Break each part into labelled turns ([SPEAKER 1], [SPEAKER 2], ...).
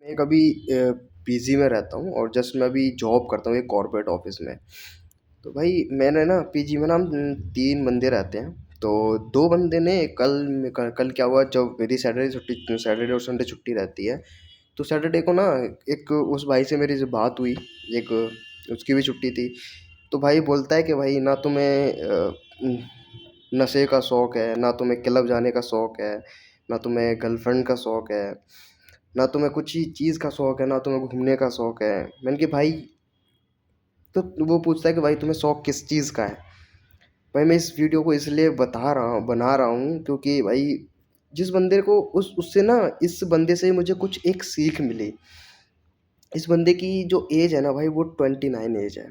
[SPEAKER 1] मैं एक अभी पीजी में रहता हूँ और जस्ट मैं अभी जॉब करता हूँ एक कॉर्पोरेट ऑफिस में। तो भाई मैंने ना पीजी में ना हम 3 बंदे रहते हैं। तो 2 बंदे ने कल क्या हुआ, जब मेरी सैटरडे और संडे छुट्टी रहती है। तो सैटरडे को ना एक उस भाई से मेरी जो बात हुई, एक उसकी भी छुट्टी थी। तो भाई बोलता है कि भाई ना तुम्हें नशे का शौक है, ना तुम्हें क्लब जाने का शौक है, ना तुम्हें गर्लफ्रेंड का शौक है, ना तुम्हें कुछ ही चीज़ का शौक है, ना तुम्हें घूमने का शौक है। मैंने कि भाई, तो वो पूछता है कि भाई तुम्हें शौक किस चीज़ का है। भाई मैं इस वीडियो को इसलिए बना रहा हूँ क्योंकि भाई जिस बंदे को उससे ना, इस बंदे से मुझे कुछ एक सीख मिली। इस बंदे की जो एज है ना भाई, वो 29 एज है।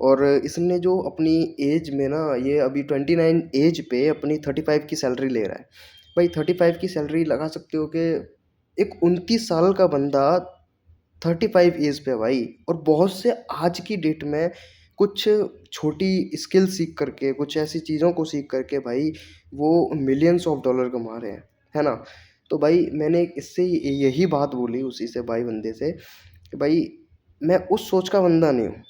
[SPEAKER 1] और इसने जो अपनी एज में ना, ये अभी 29 एज पे अपनी 35 की सैलरी ले रहा है। भाई 35 की सैलरी लगा सकते हो कि एक 29 साल का बंदा 35 एज पे है भाई। और बहुत से आज की डेट में कुछ छोटी स्किल सीख करके, कुछ ऐसी चीज़ों को सीख करके भाई वो मिलियंस ऑफ डॉलर कमा रहे हैं, है ना। तो भाई मैंने इससे यही बात बोली उसी से, भाई बंदे से, कि भाई मैं उस सोच का बंदा नहीं हूँ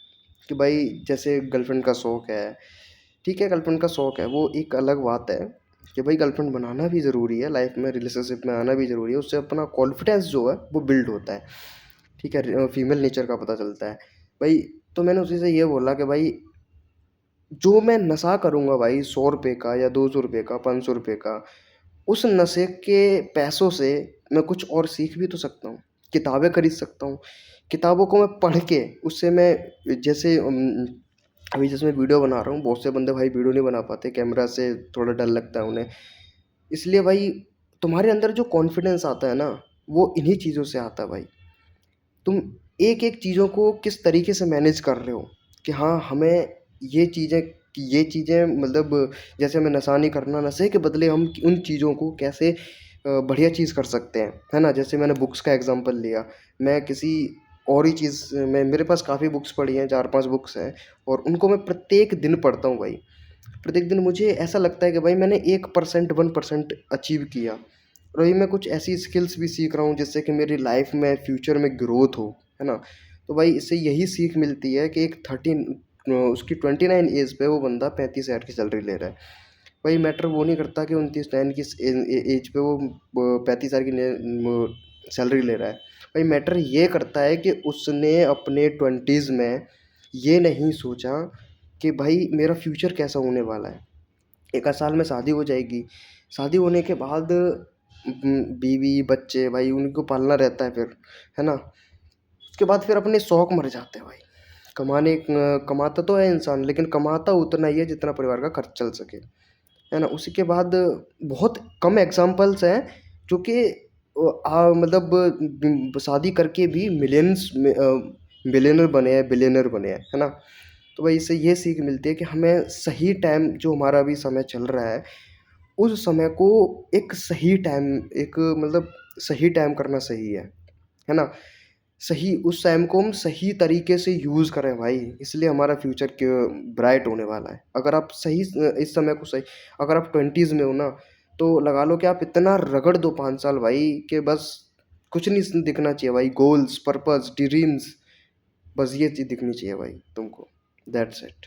[SPEAKER 1] कि भाई जैसे गर्लफ्रेंड का शौक है। ठीक है, गर्लफ्रेंड का शौक है वो एक अलग बात है कि भाई गर्लफ्रेंड बनाना भी ज़रूरी है, लाइफ में रिलेशनशिप में आना भी ज़रूरी है, उससे अपना कॉन्फिडेंस जो है वो बिल्ड होता है। ठीक है, फीमेल नेचर का पता चलता है भाई। तो मैंने उसी से ये बोला कि भाई जो मैं नशा करूँगा भाई, 100 रुपये का या 200 रुपये का, 500 रुपये का, उस नशे के पैसों से मैं कुछ और सीख भी तो सकता हूँ। किताबें खरीद सकता हूँ। किताबों को मैं पढ़ के उससे मैं जैसे अभी जैसे मैं वीडियो बना रहा हूँ, बहुत से बंदे भाई वीडियो नहीं बना पाते, कैमरा से थोड़ा डर लगता है उन्हें। इसलिए भाई तुम्हारे अंदर जो कॉन्फिडेंस आता है ना, वो इन्हीं चीज़ों से आता है भाई। तुम एक एक चीज़ों को किस तरीके से मैनेज कर रहे हो कि हाँ हमें ये चीज़ें मतलब, जैसे हमें नशा नहीं करना, नशे के बदले हम उन चीज़ों को कैसे बढ़िया चीज़ कर सकते हैं, है ना। जैसे मैंने बुक्स का एग्जांपल लिया, मैं किसी और ही चीज़ में, मेरे पास काफ़ी बुक्स पड़ी हैं, 4-5 बुक्स हैं, और उनको मैं प्रत्येक दिन पढ़ता हूँ भाई। प्रत्येक दिन मुझे ऐसा लगता है कि भाई मैंने 1% 1% अचीव किया। और अभी मैं कुछ ऐसी स्किल्स भी सीख रहा हूँ जिससे कि मेरी लाइफ में फ्यूचर में ग्रोथ हो, है ना। तो भाई इससे यही सीख मिलती है कि एक उसकी 29 एज पे वो बंदा 35 हज़ार की सैलरी ले रहा है। भाई मैटर वो नहीं करता कि 29 की एज पे वो 35 हज़ार की सैलरी ले रहा है। भाई मैटर ये करता है कि उसने अपने 20s में ये नहीं सोचा कि भाई मेरा फ्यूचर कैसा होने वाला है। एक आध साल में शादी हो जाएगी। शादी होने के बाद बीवी बच्चे भाई उनको पालना रहता है फिर, है ना। उसके बाद फिर अपने शौक मर जाते हैं भाई। कमाता तो है इंसान, लेकिन कमाता उतना ही है जितना परिवार का खर्च चल सके, है ना। उसी के बाद बहुत कम एग्जांपल्स हैं जो कि मतलब शादी करके भी मिलियंस में मिलियनर बने हैं, बिलियनर बने हैं, है ना। तो भाई इससे ये सीख मिलती है कि हमें सही टाइम, जो हमारा अभी समय चल रहा है, उस समय को एक सही टाइम, एक मतलब सही टाइम करना सही है ना। सही उस टाइम को हम सही तरीके से यूज़ करें भाई, इसलिए हमारा फ्यूचर के ब्राइट होने वाला है। अगर आप सही इस समय को सही, अगर आप 20s में हो ना, तो लगा लो कि आप इतना रगड़ दो 5 साल भाई कि बस कुछ नहीं दिखना चाहिए भाई, गोल्स, पर्पस, ड्रीम्स, बस ये चीज़ दिखनी चाहिए भाई तुमको। That's it.